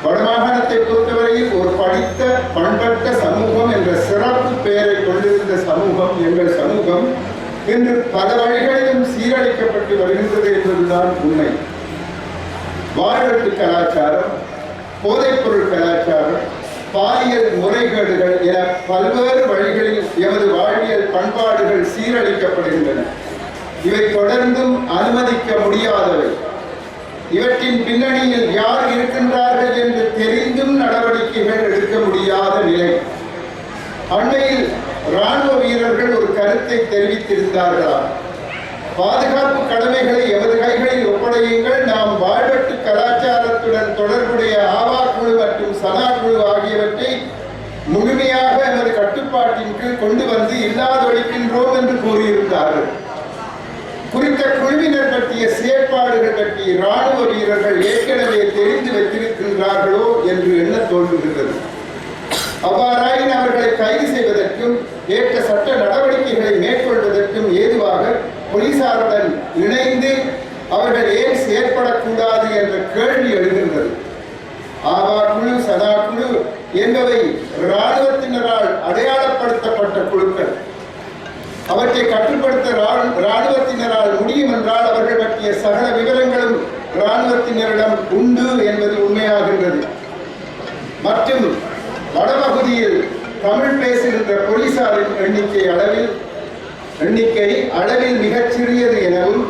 வடமாகாணத்தை பொறுத்தவரையில் ஒரு படித்த பண்பட்ட சமூகம் என்ற சிறப்பு பெயரை கொண்டிருந்த சமூகம் எங்கள் சமூகம் இன்று பல வழிகளிலும் சீரழிக்கப்பட்டு வருகின்றது என்பதுதான் உண்மை. வாழ்வெட்டு கலாச்சாரம், போதைப்பொருள் கலாச்சாரம், பாலியல் முறைகேடுகள் என பல்வேறு வழிகளில் எமது வாழ்வியல் பண்பாடுகள் சீரழிக்கப்படுகின்றன. இவை தொடர்ந்தும் அனுமதிக்க முடியாதவை. இவற்றின் பின்னணியில் யார் இருக்கின்றார்கள் என்று தெரிந்தும் நடவடிக்கைகள் எடுக்க முடியாத நிலை. அண்மையில் இராணுவ வீரர்கள் ஒரு கருத்தை தெரிவித்திருந்தார்களா? பாதுகாப்பு கடமைகளை எமது கைகளில் ஒப்படையுங்கள், நாம் வாழ்வெட்டு கலாச்சாரத்துடன் தொடர்புடைய ஆவா குழு மற்றும் சனா குழு ஆகியவற்றை முழுமையாக எமது கட்டுப்பாட்டின் கீழ் கொண்டு வந்து இல்லாதொழிக்கின்றோம் என்று கூறியிருந்தார்கள். குறித்த குழுவினர் பற்றிய செயற்பாடுகள் பற்றி இராணுவ வீரர்கள் ஏற்கனவே தெரிந்து வைத்திருக்கின்றார்களோ என்று எண்ண தோன்றுகின்றது. அவ்வாறாயின் அவர்களை கைது செய்வதற்கும் ஏற்ற சட்ட நடவடிக்கைகளை மேற்கொள்வதற்கும் ஏதுவாக போலீசாருடன் இணைந்து அவர்கள் ஏன் செயற்படக்கூடாது என்ற கேள்வி எழுகின்றது. ஆவா குழு, சதா குழு என்பவை இராணுவத்தினரால் அடையாளப்படுத்தப்பட்ட குழுக்கள். அவற்றை கட்டுப்படுத்த இராணுவத்தினரால் முடியும் என்றால் அவர்கள் பற்றிய சகல விவரங்களும் இராணுவத்தினரிடம் உண்டு என்பது உண்மையாகின்றது. மற்றும் வடபகுதியில் தமிழ் பேசுகின்ற போலீசாரின் எண்ணிக்கை அளவில் மிகச் சிறியது எனவும்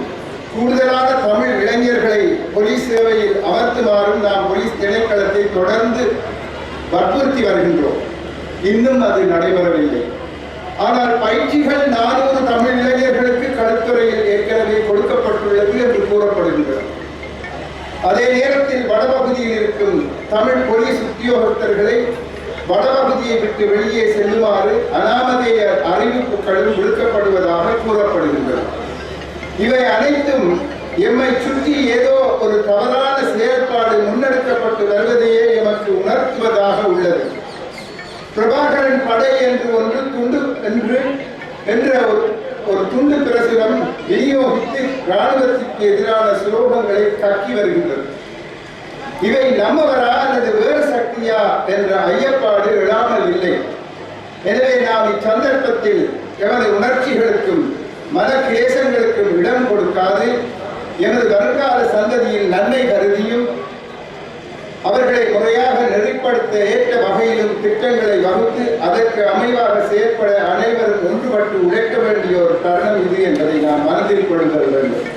கூடுதலான தமிழ் இளைஞர்களை போலீஸ் சேவையில் அமர்த்துமாறும் நாம் போலீஸ் திணைக்களத்தை தொடர்ந்து வற்புறுத்தி வருகின்றோம். இன்னும் அது நடைபெறவில்லை. ஆனால் பயிற்சிகள் 400 தமிழ் இளைஞர்களுக்கு களுத்துறையில் ஏற்கனவே கொடுக்கப்பட்டுள்ளது என்று கூறப்படுகின்றது. அதே நேரத்தில் வடபகுதியில் இருக்கும் தமிழ் போலீஸ் உத்தியோகத்தர்களை வடபகுதியை விட்டு வெளியே செல்லுமாறு அனாமதேய அறிவிப்புகளும் விடுக்கப்படுவதாக கூறப்படுகின்றது. இவை அனைத்தும் எம்மை சுற்றி ஏதோ ஒரு தவறான செயல்பாடு முன்னெடுக்கப்பட்டு வருவதையே எமக்கு உணர்த்துவதாக உள்ளது. பிரபாகரன் படை என்று ஒன்று துண்டு என்ற ஒரு துண்டு பிரசுரம் விநியோகித்து இராணுவத்திற்கு எதிரான சுலோகங்களை கக்கி வருகின்றது. இவை நம்மவரா அல்லது வேறு சக்தியா என்ற ஐயப்பாடு எழாமல் இல்லை. எனவே நாம் இச்சந்தர்ப்பத்தில் எமது உணர்ச்சிகளுக்கும் மன கிளேசங்களுக்கும் இடம் கொடுக்காது எமது வருங்கால சந்ததியின் நன்மை கருதியும் அவர்களை முறையாக நெறிப்படுத்த ஏற்ற வகையிலும் திட்டங்களை வகுத்து அதற்கு அமைவாக செயற்பட அனைவரும் ஒன்றுபட்டு உழைக்க வேண்டிய ஒரு தருணம் இது என்பதை நாம் மனதில் கொள்ளுதல் வேண்டும்.